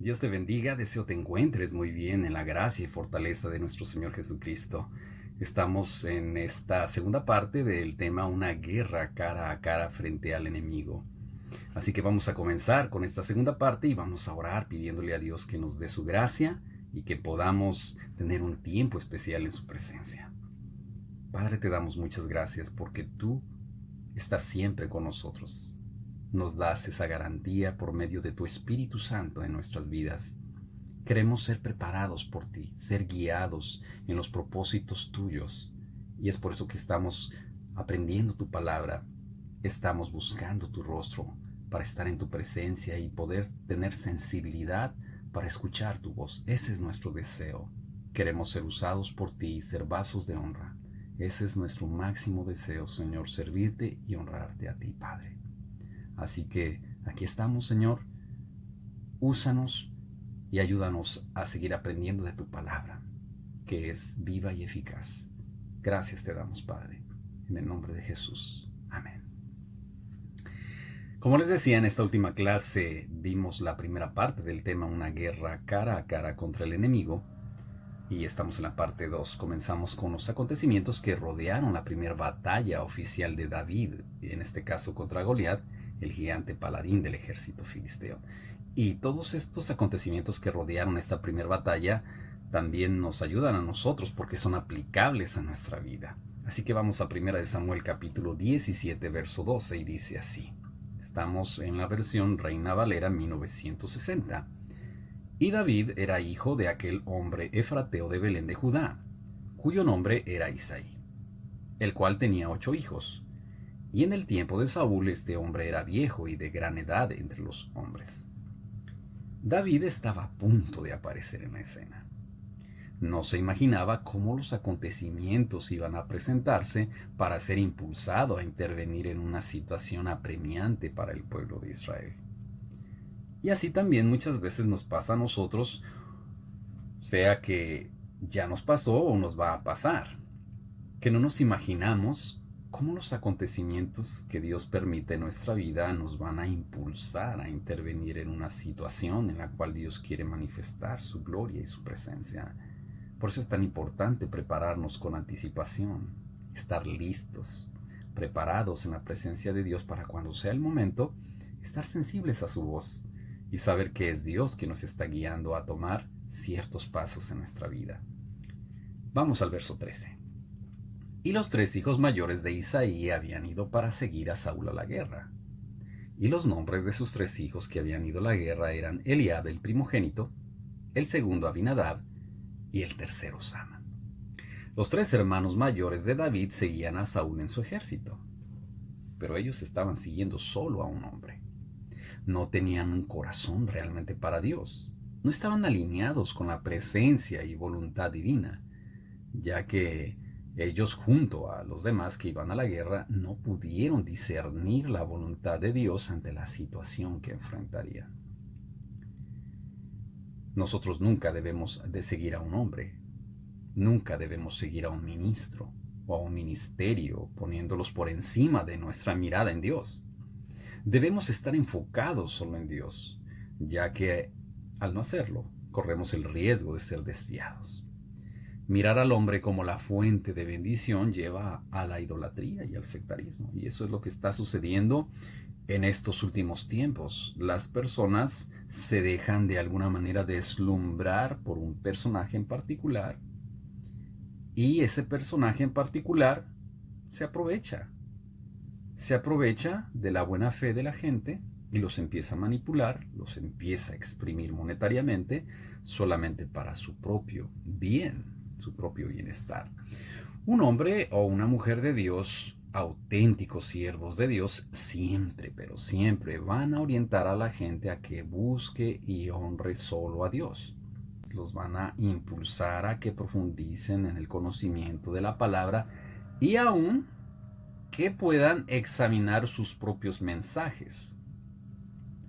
Dios te bendiga, deseo te encuentres muy bien en la gracia y fortaleza de nuestro Señor Jesucristo. Estamos en esta segunda parte del tema Una guerra cara a cara frente al enemigo. Así que vamos a comenzar con esta segunda parte y vamos a orar pidiéndole a Dios que nos dé su gracia y que podamos tener un tiempo especial en su presencia. Padre, te damos muchas gracias porque tú estás siempre con nosotros. Nos das esa garantía por medio de tu Espíritu Santo en nuestras vidas. Queremos ser preparados por ti, ser guiados en los propósitos tuyos. Y es por eso que estamos aprendiendo tu palabra, estamos buscando tu rostro para estar en tu presencia y poder tener sensibilidad para escuchar tu voz. Ese es nuestro deseo. Queremos ser usados por ti y ser vasos de honra. Ese es nuestro máximo deseo, Señor, servirte y honrarte a ti, Padre. Así que aquí estamos, Señor. Úsanos y ayúdanos a seguir aprendiendo de tu palabra, que es viva y eficaz. Gracias te damos, Padre, en el nombre de Jesús. Amén. Como les decía, en esta última clase vimos la primera parte del tema Una guerra cara a cara contra el enemigo, y estamos en la parte 2. Comenzamos con los acontecimientos que rodearon la primera batalla oficial de David, en este caso contra Goliat, el gigante paladín del ejército filisteo. Y todos estos acontecimientos que rodearon esta primera batalla también nos ayudan a nosotros porque son aplicables a nuestra vida. Así que vamos a 1 Samuel capítulo 17, verso 12, y dice así. Estamos en la versión Reina Valera 1960. Y David era hijo de aquel hombre efrateo de Belén de Judá, cuyo nombre era Isaí, el cual tenía 8 hijos. Y en el tiempo de Saúl este hombre era viejo y de gran edad entre los hombres. David estaba a punto de aparecer en la escena. No se imaginaba cómo los acontecimientos iban a presentarse para ser impulsado a intervenir en una situación apremiante para el pueblo de Israel. Y así también muchas veces nos pasa a nosotros, sea que ya nos pasó o nos va a pasar, que no nos imaginamos cómo los acontecimientos que Dios permite en nuestra vida nos van a impulsar a intervenir en una situación en la cual Dios quiere manifestar su gloria y su presencia. Por eso es tan importante prepararnos con anticipación, estar listos, preparados en la presencia de Dios para cuando sea el momento, estar sensibles a su voz y saber que es Dios quien nos está guiando a tomar ciertos pasos en nuestra vida. Vamos al verso 13. Y los 3 hijos mayores de Isaí habían ido para seguir a Saúl a la guerra. Y los nombres de sus 3 hijos que habían ido a la guerra eran Eliab el primogénito, el segundo Abinadab y el tercero Sama. Los 3 hermanos mayores de David seguían a Saúl en su ejército, pero ellos estaban siguiendo solo a un hombre. No tenían un corazón realmente para Dios. No estaban alineados con la presencia y voluntad divina, ya que ellos junto a los demás que iban a la guerra no pudieron discernir la voluntad de Dios ante la situación que enfrentarían. Nosotros nunca debemos de seguir a un hombre, nunca debemos seguir a un ministro o a un ministerio poniéndolos por encima de nuestra mirada en Dios. Debemos estar enfocados solo en Dios, ya que al no hacerlo corremos el riesgo de ser desviados. Mirar al hombre como la fuente de bendición lleva a la idolatría y al sectarismo. Y eso es lo que está sucediendo en estos últimos tiempos. Las personas se dejan de alguna manera deslumbrar por un personaje en particular. Y ese personaje en particular se aprovecha. Se aprovecha de la buena fe de la gente y los empieza a manipular, los empieza a exprimir monetariamente solamente para su propio bien, su propio bienestar. Un hombre o una mujer de Dios, auténticos siervos de Dios, siempre, pero siempre van a orientar a la gente a que busque y honre solo a Dios. Los van a impulsar a que profundicen en el conocimiento de la palabra y aún que puedan examinar sus propios mensajes.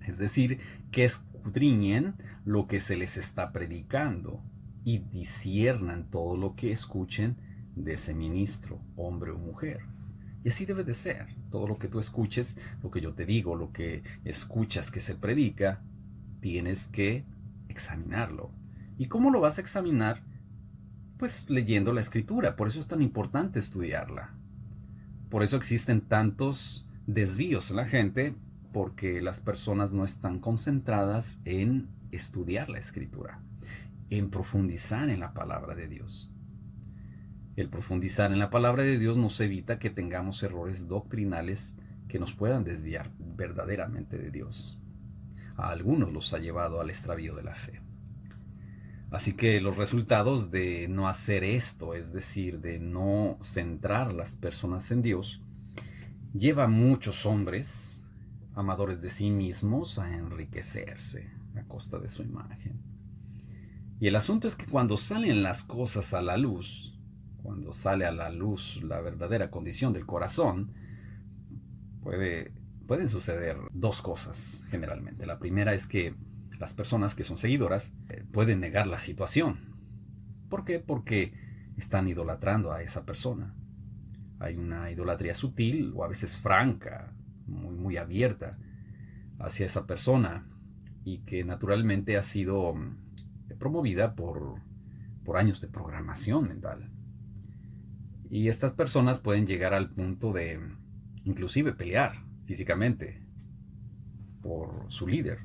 Es decir, que escudriñen lo que se les está predicando y disciernan todo lo que escuchen de ese ministro, hombre o mujer. Y así debe de ser. Todo lo que tú escuches, lo que yo te digo, lo que escuchas que se predica, tienes que examinarlo. ¿Y cómo lo vas a examinar? Pues leyendo la Escritura. Por eso es tan importante estudiarla. Por eso existen tantos desvíos en la gente, porque las personas no están concentradas en estudiar la Escritura, en profundizar en la palabra de Dios. El profundizar en la palabra de Dios nos evita que tengamos errores doctrinales que nos puedan desviar verdaderamente de Dios. A algunos los ha llevado al extravío de la fe. Así que los resultados de no hacer esto, es decir, de no centrar las personas en Dios, lleva a muchos hombres, amadores de sí mismos, a enriquecerse a costa de su imagen. Y el asunto es que cuando salen las cosas a la luz, cuando sale a la luz la verdadera condición del corazón, pueden suceder dos cosas generalmente. La primera es que las personas que son seguidoras pueden negar la situación. ¿Por qué? Porque están idolatrando a esa persona. Hay una idolatría sutil o a veces franca, muy abierta hacia esa persona y que naturalmente ha sido promovida por años de programación mental. Y estas personas pueden llegar al punto de inclusive pelear físicamente por su líder.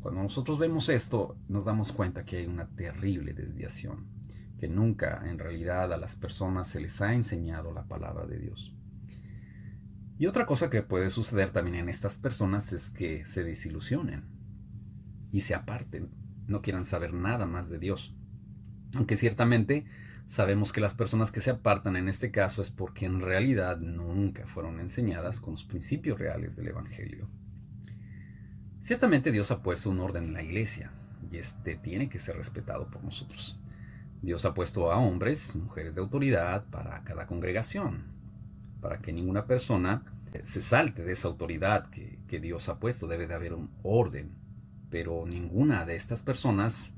Cuando nosotros vemos esto, nos damos cuenta que hay una terrible desviación, que nunca en realidad a las personas se les ha enseñado la palabra de Dios. Y otra cosa que puede suceder también en estas personas es que se desilusionen y se aparten, no quieran saber nada más de Dios. Aunque ciertamente sabemos que las personas que se apartan en este caso es porque en realidad nunca fueron enseñadas con los principios reales del Evangelio. Ciertamente Dios ha puesto un orden en la iglesia y este tiene que ser respetado por nosotros. Dios ha puesto a hombres, mujeres de autoridad para cada congregación, para que ninguna persona se salte de esa autoridad que Dios ha puesto. Debe de haber un orden, pero ninguna de estas personas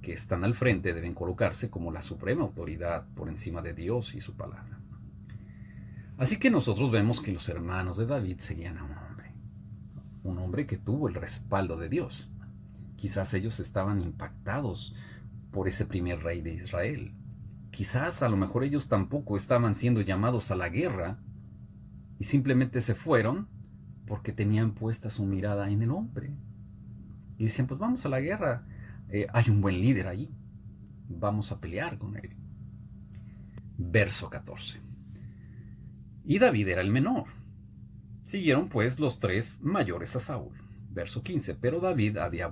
que están al frente deben colocarse como la suprema autoridad por encima de Dios y su palabra. Así que nosotros vemos que los hermanos de David seguían a un hombre que tuvo el respaldo de Dios. Quizás ellos estaban impactados por ese primer rey de Israel. Quizás a lo mejor ellos tampoco estaban siendo llamados a la guerra y simplemente se fueron porque tenían puesta su mirada en el hombre. Y decían, pues vamos a la guerra, hay un buen líder ahí, vamos a pelear con él. Verso 14. Y David era el menor. Siguieron pues los tres mayores a Saúl. Verso 15. Pero David había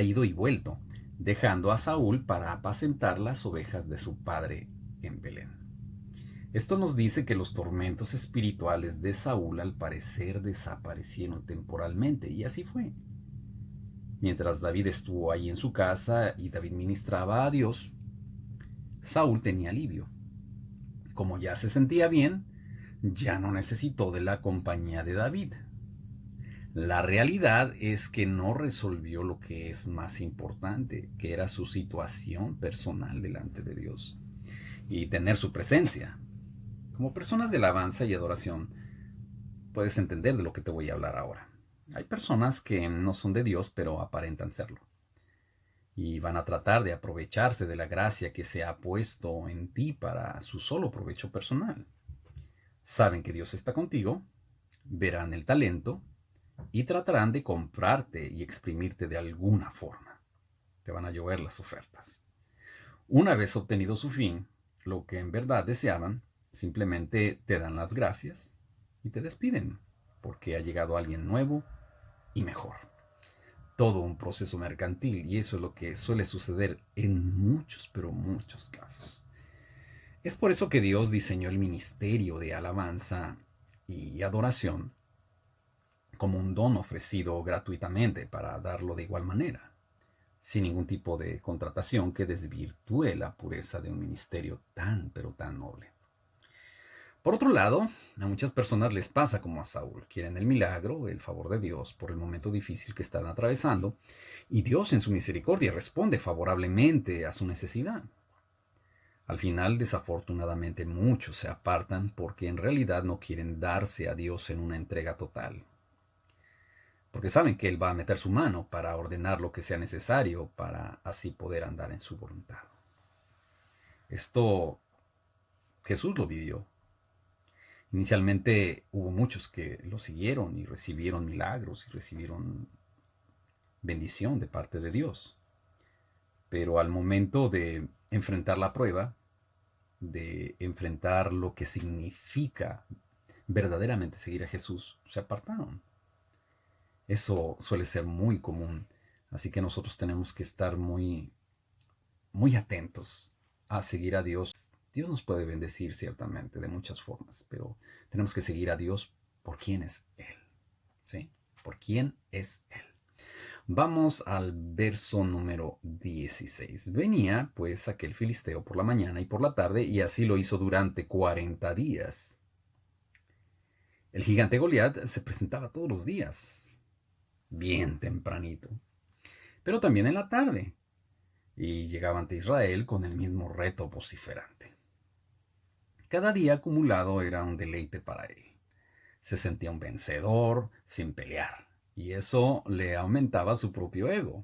ido y vuelto, dejando a Saúl para apacentar las ovejas de su padre en Belén. Esto nos dice que los tormentos espirituales de Saúl al parecer desaparecieron temporalmente, y así fue. Mientras David estuvo ahí en su casa y David ministraba a Dios, Saúl tenía alivio. Como ya se sentía bien, ya no necesitó de la compañía de David. La realidad es que no resolvió lo que es más importante, que era su situación personal delante de Dios y tener su presencia. Como personas de alabanza y adoración, puedes entender de lo que te voy a hablar ahora. Hay personas que no son de Dios, pero aparentan serlo. Y van a tratar de aprovecharse de la gracia que se ha puesto en ti para su solo provecho personal. Saben que Dios está contigo, verán el talento y tratarán de comprarte y exprimirte de alguna forma. Te van a llover las ofertas. Una vez obtenido su fin, lo que en verdad deseaban, simplemente te dan las gracias y te despiden, porque ha llegado alguien nuevo y mejor. Todo un proceso mercantil, y eso es lo que suele suceder en muchos, pero muchos casos. Es por eso que Dios diseñó el ministerio de alabanza y adoración como un don ofrecido gratuitamente para darlo de igual manera, sin ningún tipo de contratación que desvirtúe la pureza de un ministerio tan, pero tan noble. Por otro lado, a muchas personas les pasa como a Saúl. Quieren el milagro, el favor de Dios por el momento difícil que están atravesando, y Dios en su misericordia responde favorablemente a su necesidad. Al final, desafortunadamente, muchos se apartan porque en realidad no quieren darse a Dios en una entrega total. porque saben que Él va a meter su mano para ordenar lo que sea necesario para así poder andar en su voluntad. Esto Jesús lo vivió. Inicialmente hubo muchos que lo siguieron y recibieron milagros y recibieron bendición de parte de Dios. Pero al momento de enfrentar la prueba, de enfrentar lo que significa verdaderamente seguir a Jesús, se apartaron. Eso suele ser muy común, así que nosotros tenemos que estar muy atentos a seguir a Dios. Dios nos puede bendecir ciertamente de muchas formas, pero tenemos que seguir a Dios por quién es Él, ¿sí? Por quién es Él. Vamos al verso número 16. Venía pues aquel filisteo por la mañana y por la tarde, y así lo hizo durante 40 días. El gigante Goliat se presentaba todos los días, bien tempranito, pero también en la tarde, y llegaba ante Israel con el mismo reto vociferante. Cada día acumulado era un deleite para él. Se sentía un vencedor sin pelear, y eso le aumentaba su propio ego.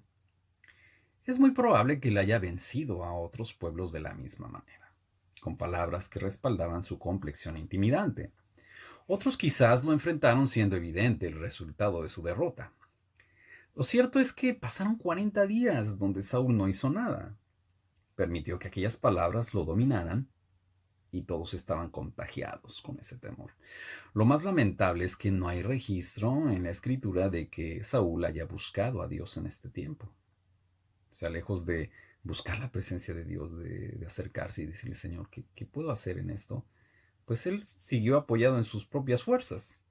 Es muy probable que le haya vencido a otros pueblos de la misma manera, con palabras que respaldaban su complexión intimidante. Otros quizás lo enfrentaron siendo evidente el resultado de su derrota. Lo cierto es que pasaron 40 días donde Saúl no hizo nada. Permitió que aquellas palabras lo dominaran y todos estaban contagiados con ese temor. Lo más lamentable es que no hay registro en la escritura de que Saúl haya buscado a Dios en este tiempo. O sea, lejos de buscar la presencia de Dios, de acercarse y decirle, Señor, ¿qué puedo hacer en esto? Pues él siguió apoyado en sus propias fuerzas.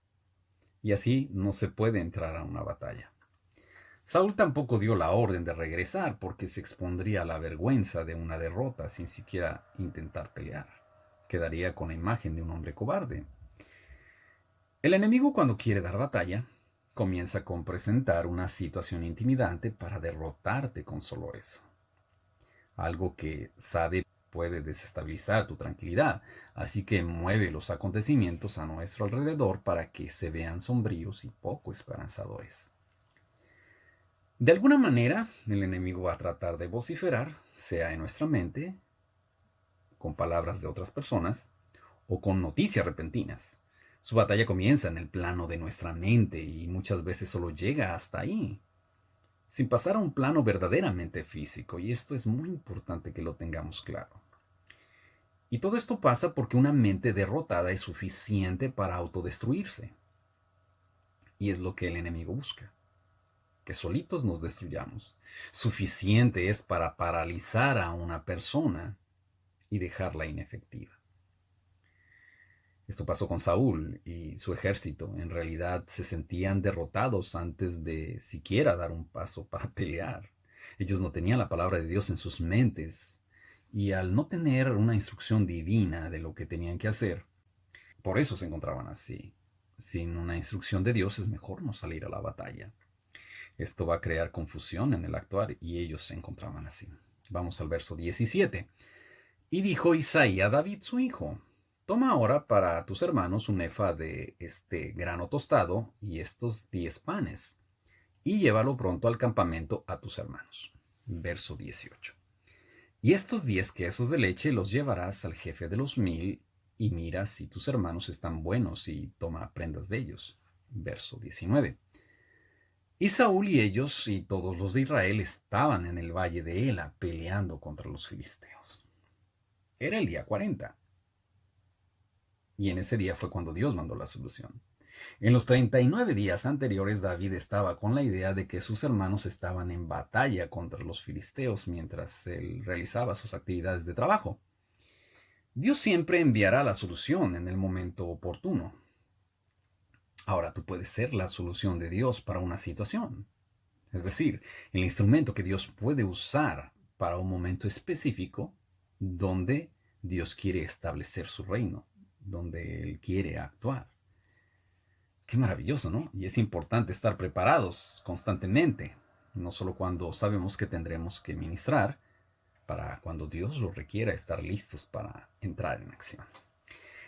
Y así no se puede entrar a una batalla. Saúl tampoco dio la orden de regresar porque se expondría a la vergüenza de una derrota sin siquiera intentar pelear. Quedaría con la imagen de un hombre cobarde. El enemigo, cuando quiere dar batalla, comienza con presentar una situación intimidante para derrotarte con solo eso. Algo que sabe puede desestabilizar tu tranquilidad, así que mueve los acontecimientos a nuestro alrededor para que se vean sombríos y poco esperanzadores. De alguna manera, el enemigo va a tratar de vociferar, sea en nuestra mente, con palabras de otras personas, o con noticias repentinas. Su batalla comienza en el plano de nuestra mente y muchas veces solo llega hasta ahí, sin pasar a un plano verdaderamente físico, y esto es muy importante que lo tengamos claro. Y todo esto pasa porque una mente derrotada es suficiente para autodestruirse. Y es lo que el enemigo busca, que solitos nos destruyamos. Suficiente es para paralizar a una persona y dejarla inefectiva. Esto pasó con Saúl y su ejército. En realidad se sentían derrotados antes de siquiera dar un paso para pelear. Ellos no tenían la palabra de Dios en sus mentes, y al no tener una instrucción divina de lo que tenían que hacer, por eso se encontraban así. Sin una instrucción de Dios es mejor no salir a la batalla. Esto va a crear confusión en el actuar, y ellos se encontraban así. Vamos al verso 17. Y dijo Isaí a David su hijo: Toma ahora para tus hermanos un efa de este grano tostado y estos 10 panes, y llévalo pronto al campamento a tus hermanos. Verso 18. Y estos 10 quesos de leche los llevarás al jefe de los 1000, y mira si tus hermanos están buenos, y toma prendas de ellos. Verso 19. Y Saúl y ellos y todos los de Israel estaban en el valle de Ela peleando contra los filisteos. Era el día 40. Y en ese día fue cuando Dios mandó la solución. En los 39 días anteriores, David estaba con la idea de que sus hermanos estaban en batalla contra los filisteos mientras él realizaba sus actividades de trabajo. Dios siempre enviará la solución en el momento oportuno. Ahora tú puedes ser la solución de Dios para una situación. Es decir, el instrumento que Dios puede usar para un momento específico donde Dios quiere establecer su reino, donde Él quiere actuar. Qué maravilloso, ¿no? Y es importante estar preparados constantemente, no solo cuando sabemos que tendremos que ministrar, para cuando Dios lo requiera estar listos para entrar en acción.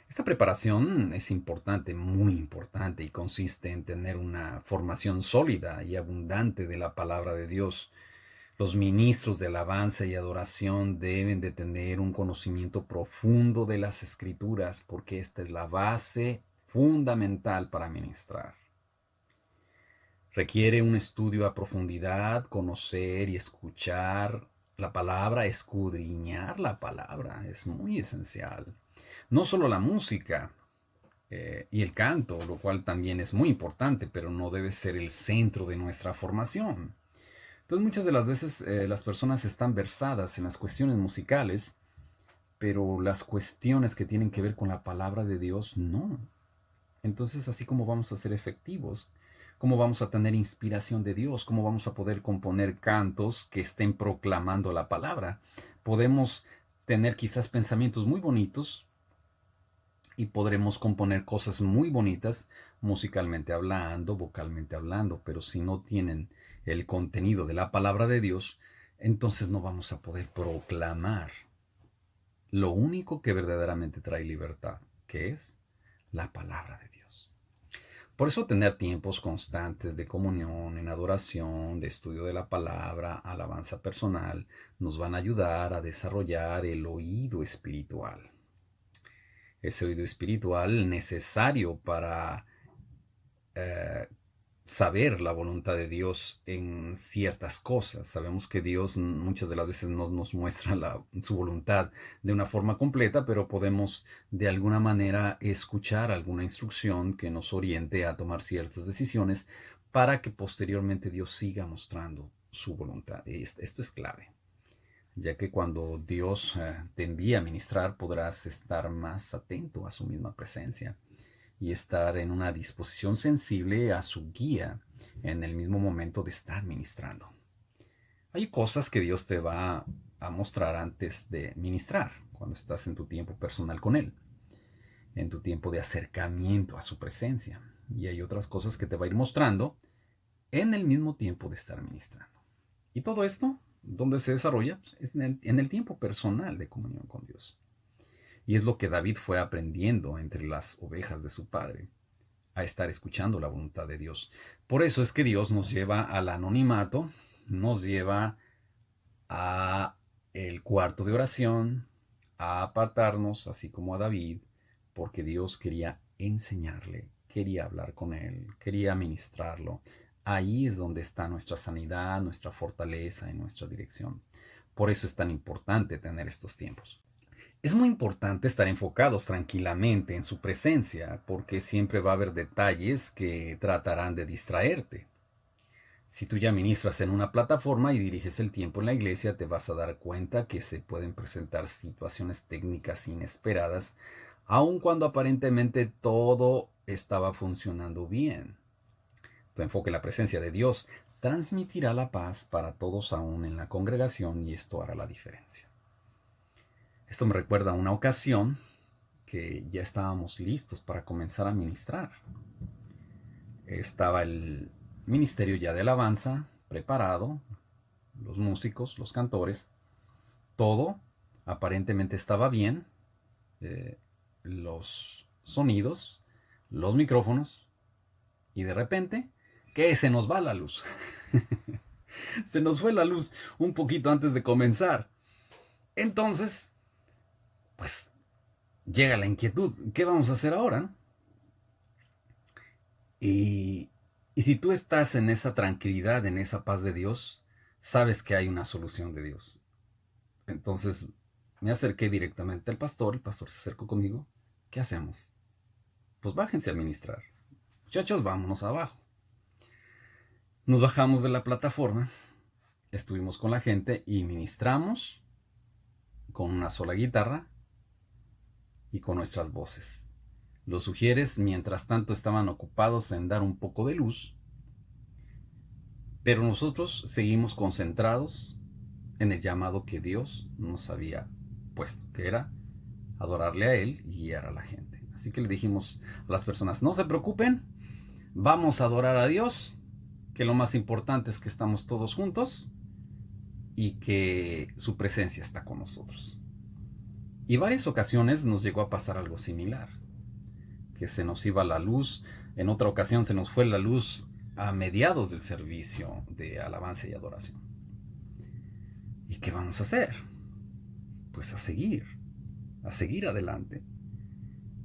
Esta preparación es importante, muy importante, y consiste en tener una formación sólida y abundante de la palabra de Dios. Los ministros de alabanza y adoración deben de tener un conocimiento profundo de las Escrituras, porque esta es la base fundamental para ministrar. Requiere un estudio a profundidad, conocer y escuchar la palabra, escudriñar la palabra, es muy esencial. No solo la música y el canto, lo cual también es muy importante, pero no debe ser el centro de nuestra formación. Entonces muchas de las veces las personas están versadas en las cuestiones musicales, pero las cuestiones que tienen que ver con la palabra de Dios no. Entonces, así como vamos a ser efectivos, cómo vamos a tener inspiración de Dios, cómo vamos a poder componer cantos que estén proclamando la palabra. Podemos tener quizás pensamientos muy bonitos y podremos componer cosas muy bonitas musicalmente hablando, vocalmente hablando, pero si no tienen el contenido de la palabra de Dios, entonces no vamos a poder proclamar lo único que verdaderamente trae libertad, que es la palabra de Dios. Por eso tener tiempos constantes de comunión, en adoración, de estudio de la palabra, alabanza personal, nos van a ayudar a desarrollar el oído espiritual. Ese oído espiritual necesario para saber la voluntad de Dios en ciertas cosas. Sabemos que Dios muchas de las veces no nos muestra su voluntad de una forma completa, pero podemos de alguna manera escuchar alguna instrucción que nos oriente a tomar ciertas decisiones para que posteriormente Dios siga mostrando su voluntad. Esto es clave, ya que cuando Dios te envía a ministrar podrás estar más atento a su misma presencia y estar en una disposición sensible a su guía en el mismo momento de estar ministrando. Hay cosas que Dios te va a mostrar antes de ministrar, cuando estás en tu tiempo personal con Él, en tu tiempo de acercamiento a su presencia. Y hay otras cosas que te va a ir mostrando en el mismo tiempo de estar ministrando. Y todo esto, ¿dónde se desarrolla? Es en el tiempo personal de comunión con Dios. Y es lo que David fue aprendiendo entre las ovejas de su padre, a estar escuchando la voluntad de Dios. Por eso es que Dios nos lleva al anonimato, nos lleva a el cuarto de oración, a apartarnos, así como a David, porque Dios quería enseñarle, quería hablar con él, quería ministrarlo. Ahí es donde está nuestra sanidad, nuestra fortaleza y nuestra dirección. Por eso es tan importante tener estos tiempos. Es muy importante estar enfocados tranquilamente en su presencia, porque siempre va a haber detalles que tratarán de distraerte. Si tú ya ministras en una plataforma y diriges el tiempo en la iglesia, te vas a dar cuenta que se pueden presentar situaciones técnicas inesperadas, aun cuando aparentemente todo estaba funcionando bien. Tu enfoque en la presencia de Dios transmitirá la paz para todos aún en la congregación y esto hará la diferencia. Esto me recuerda a una ocasión que ya estábamos listos para comenzar a ministrar. Estaba el ministerio ya de alabanza preparado, los músicos, los cantores, todo aparentemente estaba bien, los sonidos, los micrófonos, y de repente, ¿qué? Se nos va la luz. Se nos fue la luz un poquito antes de comenzar. Entonces, pues llega la inquietud, ¿qué vamos a hacer ahora? Y si tú estás en esa tranquilidad, en esa paz de Dios, sabes que hay una solución de Dios. Entonces me acerqué directamente al pastor, el pastor se acercó conmigo, ¿qué hacemos? Pues bájense a ministrar. Muchachos, vámonos abajo. Nos bajamos de la plataforma, estuvimos con la gente y ministramos con una sola guitarra y con nuestras voces. Los sugieres, mientras tanto, estaban ocupados en dar un poco de luz, pero nosotros seguimos concentrados en el llamado que Dios nos había puesto, que era adorarle a Él y guiar a la gente. Así que le dijimos a las personas, no se preocupen, vamos a adorar a Dios, que lo más importante es que estamos todos juntos y que su presencia está con nosotros. Y varias ocasiones nos llegó a pasar algo similar. que se nos iba la luz. En otra ocasión se nos fue la luz a mediados del servicio de alabanza y adoración. ¿Y qué vamos a hacer? Pues a seguir adelante.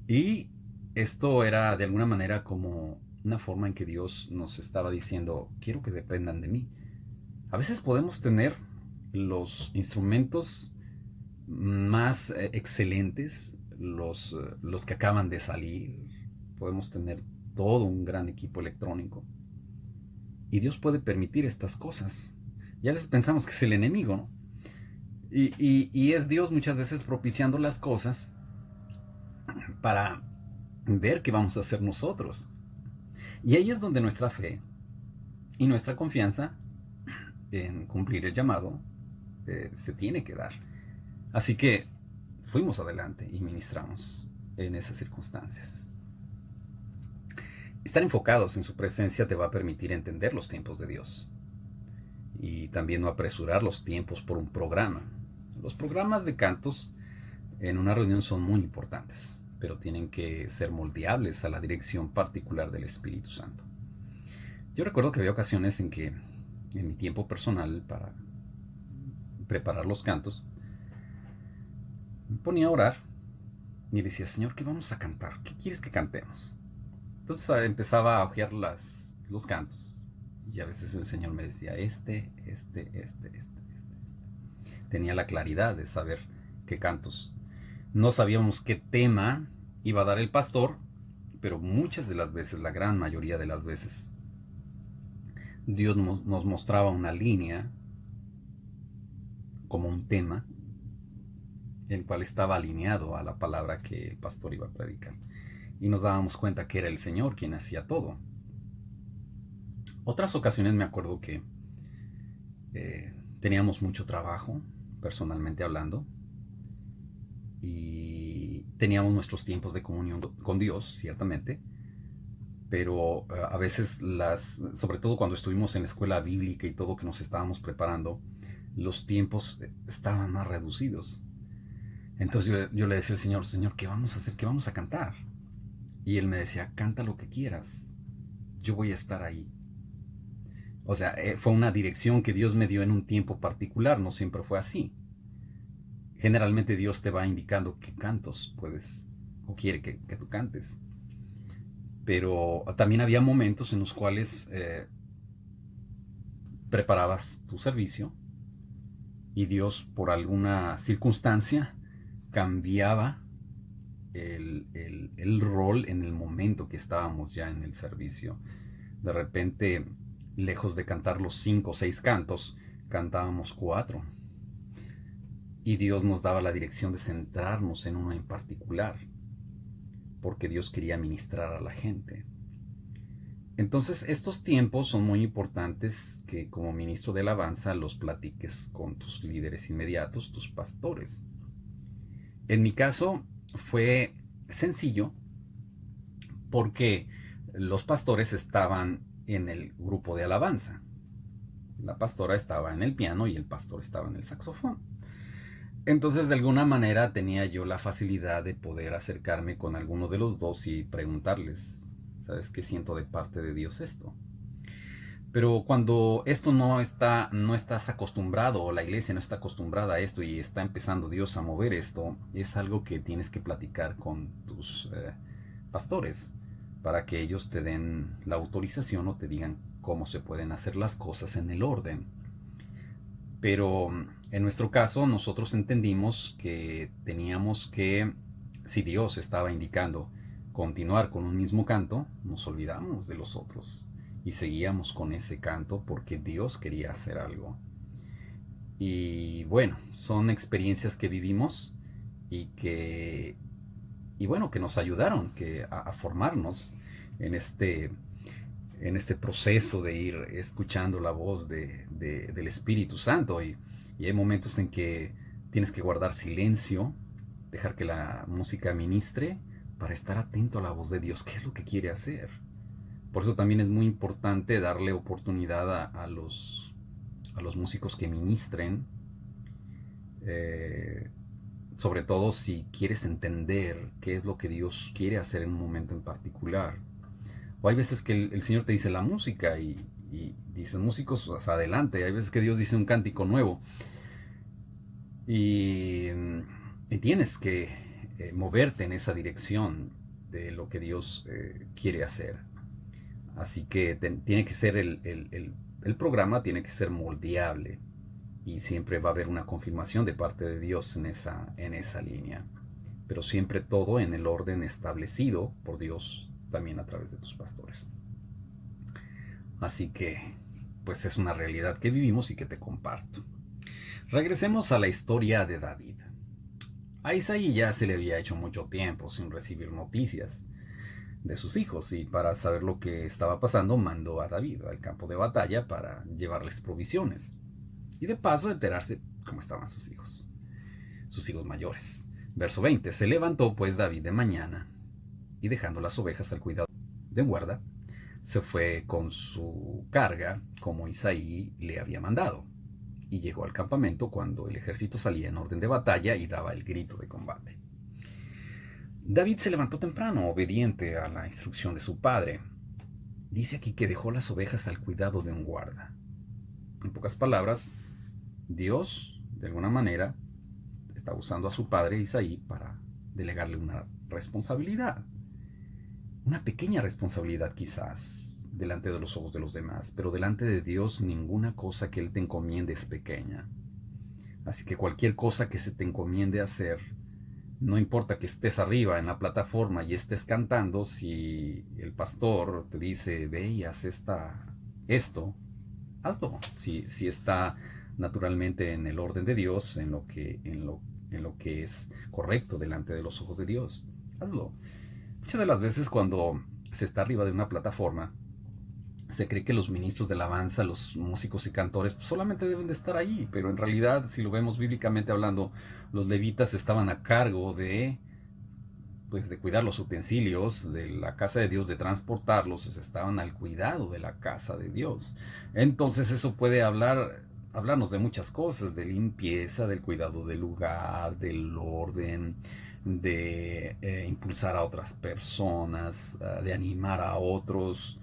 Y esto era de alguna manera como una forma en que Dios nos estaba diciendo, quiero que dependan de mí. A veces podemos tener los instrumentos más excelentes, los que acaban de salir. Podemos tener todo un gran equipo electrónico. Y Dios puede permitir estas cosas. Y a veces pensamos que es el enemigo, ¿no? Y es Dios muchas veces propiciando las cosas para ver qué vamos a hacer nosotros. Y ahí es donde nuestra fe y nuestra confianza en cumplir el llamado se tiene que dar. Así que fuimos adelante y ministramos en esas circunstancias. Estar enfocados en su presencia te va a permitir entender los tiempos de Dios y también no apresurar los tiempos por un programa. Los programas de cantos en una reunión son muy importantes, pero tienen que ser moldeables a la dirección particular del Espíritu Santo. Yo recuerdo que había ocasiones en que en mi tiempo personal para preparar los cantos me ponía a orar y decía, Señor, ¿qué vamos a cantar? ¿Qué quieres que cantemos? Entonces empezaba a hojear los cantos y a veces el Señor me decía este. Tenía la claridad de saber qué cantos. No sabíamos qué tema iba a dar el pastor, pero muchas de las veces, la gran mayoría de las veces, Dios nos mostraba una línea como un tema, el cual estaba alineado a la palabra que el pastor iba a predicar. Y nos dábamos cuenta que era el Señor quien hacía todo. Otras ocasiones me acuerdo que teníamos mucho trabajo, personalmente hablando, y teníamos nuestros tiempos de comunión con Dios, ciertamente, pero a veces sobre todo cuando estuvimos en la escuela bíblica y todo que nos estábamos preparando, los tiempos estaban más reducidos. Entonces yo le decía al Señor, Señor, ¿qué vamos a hacer? ¿Qué vamos a cantar? Y Él me decía, canta lo que quieras, yo voy a estar ahí. O sea, fue una dirección que Dios me dio en un tiempo particular, no siempre fue así. Generalmente Dios te va indicando qué cantos puedes o quiere que tú cantes. Pero también había momentos en los cuales preparabas tu servicio y Dios por alguna circunstancia cambiaba el rol en el momento que estábamos ya en el servicio. De repente, lejos de cantar los 5 o 6 cantos, cantábamos 4. Y Dios nos daba la dirección de centrarnos en uno en particular, porque Dios quería ministrar a la gente. Entonces, estos tiempos son muy importantes que como ministro de alabanza los platiques con tus líderes inmediatos, tus pastores. En mi caso fue sencillo porque los pastores estaban en el grupo de alabanza. La pastora estaba en el piano y el pastor estaba en el saxofón. Entonces, de alguna manera tenía yo la facilidad de poder acercarme con alguno de los dos y preguntarles, ¿sabes qué siento de parte de Dios esto? Pero cuando esto no estás acostumbrado, o la iglesia no está acostumbrada a esto y está empezando Dios a mover esto, es algo que tienes que platicar con tus pastores para que ellos te den la autorización o te digan cómo se pueden hacer las cosas en el orden. Pero en nuestro caso nosotros entendimos que teníamos que, si Dios estaba indicando continuar con un mismo canto, nos olvidamos de los otros y seguíamos con ese canto porque Dios quería hacer algo. Y bueno, son experiencias que vivimos y bueno, que nos ayudaron a formarnos en este proceso de ir escuchando la voz del Espíritu Santo. Y hay momentos en que tienes que guardar silencio, dejar que la música ministre para estar atento a la voz de Dios, qué es lo que quiere hacer. Por eso también es muy importante darle oportunidad a los músicos que ministren, sobre todo si quieres entender qué es lo que Dios quiere hacer en un momento en particular. O hay veces que el Señor te dice la música y dicen músicos, pues, adelante. Hay veces que Dios dice un cántico nuevo y, y tienes que moverte en esa dirección de lo que Dios quiere hacer. Así que tiene que ser el programa tiene que ser moldeable y siempre va a haber una confirmación de parte de Dios en esa línea. Pero siempre todo en el orden establecido por Dios también a través de tus pastores. Así que, pues es una realidad que vivimos y que te comparto. Regresemos a la historia de David. A Isaí ya se le había hecho mucho tiempo sin recibir noticias de sus hijos y para saber lo que estaba pasando mandó a David al campo de batalla para llevarles provisiones y de paso enterarse cómo estaban sus hijos mayores. Verso 20. Se levantó pues David de mañana y dejando las ovejas al cuidado de guarda, se fue con su carga como Isaí le había mandado y llegó al campamento cuando el ejército salía en orden de batalla y daba el grito de combate. David se levantó temprano, obediente a la instrucción de su padre. Dice aquí que dejó las ovejas al cuidado de un guarda. En pocas palabras, Dios, de alguna manera, está usando a su padre Isaí para delegarle una responsabilidad. Una pequeña responsabilidad quizás, delante de los ojos de los demás, pero delante de Dios ninguna cosa que Él te encomiende es pequeña. Así que cualquier cosa que se te encomiende hacer, no importa que estés arriba en la plataforma y estés cantando, si el pastor te dice, ve y haz esto, hazlo. Si está naturalmente en el orden de Dios, en lo que es correcto delante de los ojos de Dios, hazlo. Muchas de las veces cuando se está arriba de una plataforma, se cree que los ministros de alabanza, los músicos y cantores, pues solamente deben de estar ahí, pero en realidad, si lo vemos bíblicamente hablando, los levitas estaban a cargo de cuidar los utensilios de la casa de Dios, de transportarlos, estaban al cuidado de la casa de Dios. Entonces eso puede hablarnos de muchas cosas, de limpieza, del cuidado del lugar, del orden, de impulsar a otras personas, de animar a otros.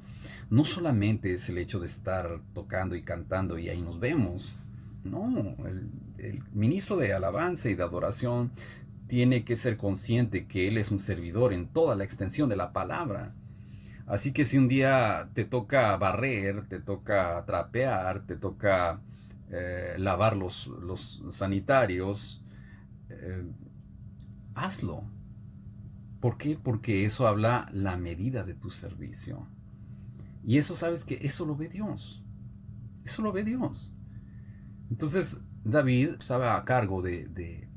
No solamente es el hecho de estar tocando y cantando y ahí nos vemos. No, el ministro de alabanza y de adoración tiene que ser consciente que él es un servidor en toda la extensión de la palabra. Así que si un día te toca barrer, te toca trapear, te toca lavar los sanitarios, hazlo. ¿Por qué? Porque eso habla la medida de tu servicio. Y eso sabes que eso lo ve Dios. Eso lo ve Dios. Entonces David estaba a cargo de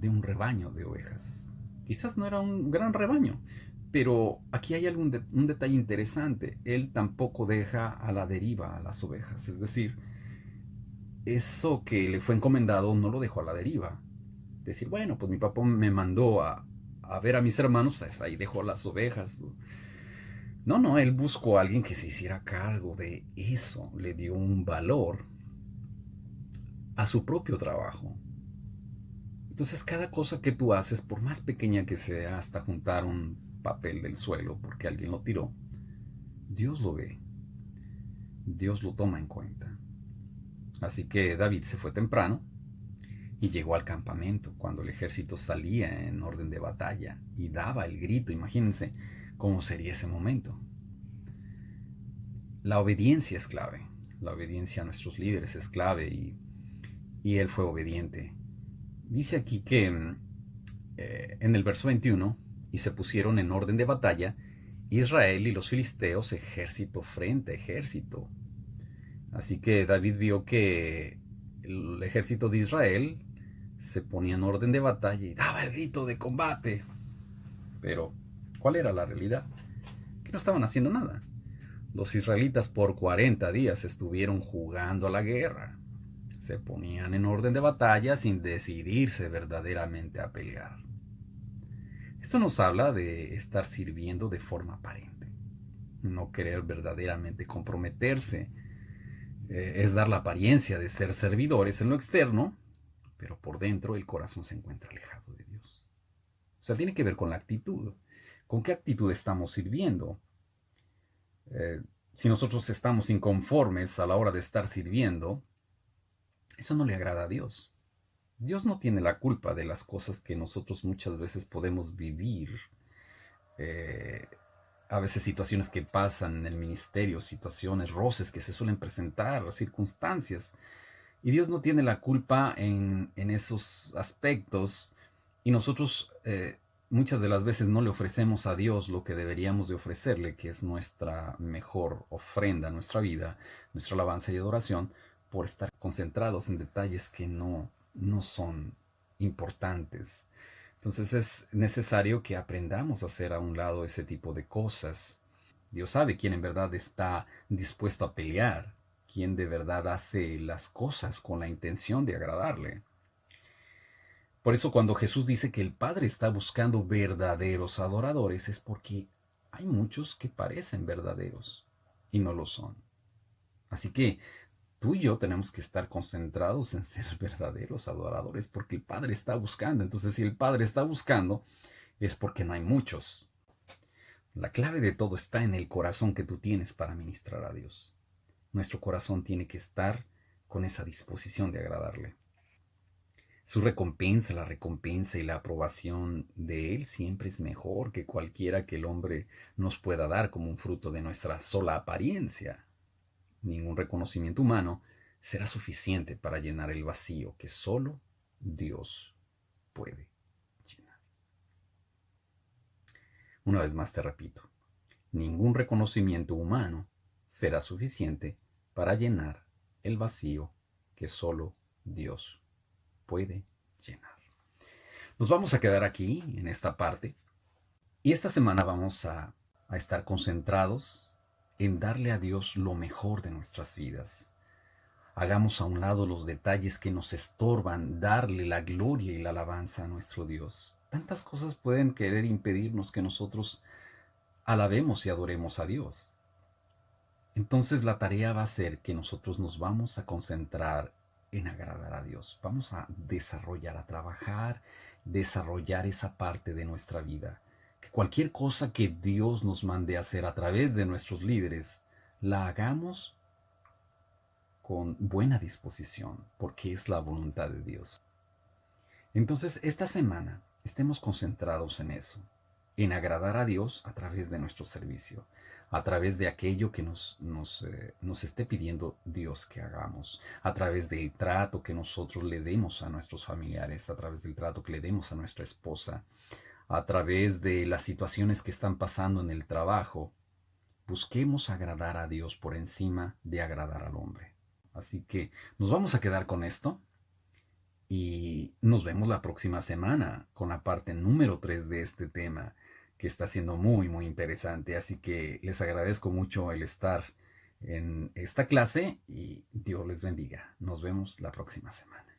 un rebaño de ovejas. Quizás no era un gran rebaño, pero aquí hay un detalle interesante. Él tampoco deja a la deriva a las ovejas. Es decir, eso que le fue encomendado no lo dejó a la deriva. Decir, bueno, pues mi papá me mandó a ver a mis hermanos, pues ahí dejó las ovejas. No, él buscó a alguien que se hiciera cargo de eso, le dio un valor a su propio trabajo. Entonces cada cosa que tú haces, por más pequeña que sea, hasta juntar un papel del suelo porque alguien lo tiró, Dios lo ve, Dios lo toma en cuenta. Así que David se fue temprano y llegó al campamento cuando el ejército salía en orden de batalla y daba el grito. Imagínense cómo sería ese momento. La obediencia es clave. La obediencia a nuestros líderes es clave y él fue obediente. Dice aquí que en el verso 21, y se pusieron en orden de batalla Israel y los filisteos ejército frente a ejército. Así que David vio que el ejército de Israel se ponía en orden de batalla y daba el grito de combate. Pero, ¿cuál era la realidad? Que no estaban haciendo nada. Los israelitas por 40 días estuvieron jugando a la guerra. Se ponían en orden de batalla sin decidirse verdaderamente a pelear. Esto nos habla de estar sirviendo de forma aparente. No querer verdaderamente comprometerse. Es dar la apariencia de ser servidores en lo externo, pero por dentro el corazón se encuentra alejado de Dios. sea, tiene que ver con la actitud. ¿Con qué actitud estamos sirviendo? Si nosotros estamos inconformes a la hora de estar sirviendo, eso no le agrada a Dios. Dios no tiene la culpa de las cosas que nosotros muchas veces podemos vivir. Eh, a veces situaciones que pasan en el ministerio, situaciones, roces que se suelen presentar, circunstancias. Y Dios no tiene la culpa en esos aspectos. Y nosotros muchas de las veces no le ofrecemos a Dios lo que deberíamos de ofrecerle, que es nuestra mejor ofrenda, nuestra vida, nuestra alabanza y adoración, por estar concentrados en detalles que no son importantes. Entonces es necesario que aprendamos a hacer a un lado ese tipo de cosas. Dios sabe quién en verdad está dispuesto a pelear, quién de verdad hace las cosas con la intención de agradarle. Por eso cuando Jesús dice que el Padre está buscando verdaderos adoradores es porque hay muchos que parecen verdaderos y no lo son. Así que tú y yo tenemos que estar concentrados en ser verdaderos adoradores porque el Padre está buscando. Entonces, si el Padre está buscando, es porque no hay muchos. La clave de todo está en el corazón que tú tienes para ministrar a Dios. Nuestro corazón tiene que estar con esa disposición de agradarle. Su recompensa, la recompensa y la aprobación de Él siempre es mejor que cualquiera que el hombre nos pueda dar como un fruto de nuestra sola apariencia. Ningún reconocimiento humano será suficiente para llenar el vacío que solo Dios puede llenar. Una vez más te repito, ningún reconocimiento humano será suficiente para llenar el vacío que solo Dios puede llenar. Nos vamos a quedar aquí en esta parte y esta semana vamos a estar concentrados en darle a Dios lo mejor de nuestras vidas. Hagamos a un lado los detalles que nos estorban darle la gloria y la alabanza a nuestro Dios. Tantas cosas pueden querer impedirnos que nosotros alabemos y adoremos a Dios. Entonces la tarea va a ser que nosotros nos vamos a concentrar en agradar a Dios. Vamos a desarrollar, a trabajar, desarrollar esa parte de nuestra vida. Que cualquier cosa que Dios nos mande hacer a través de nuestros líderes, la hagamos con buena disposición, porque es la voluntad de Dios. Entonces, esta semana estemos concentrados en eso, en agradar a Dios a través de nuestro servicio, a través de aquello que nos esté pidiendo Dios que hagamos, a través del trato que nosotros le demos a nuestros familiares, a través del trato que le demos a nuestra esposa, a través de las situaciones que están pasando en el trabajo. Busquemos agradar a Dios por encima de agradar al hombre. Así que nos vamos a quedar con esto y nos vemos la próxima semana con la parte número 3 de este tema que está siendo muy, muy interesante. Así que les agradezco mucho el estar en esta clase y Dios les bendiga. Nos vemos la próxima semana.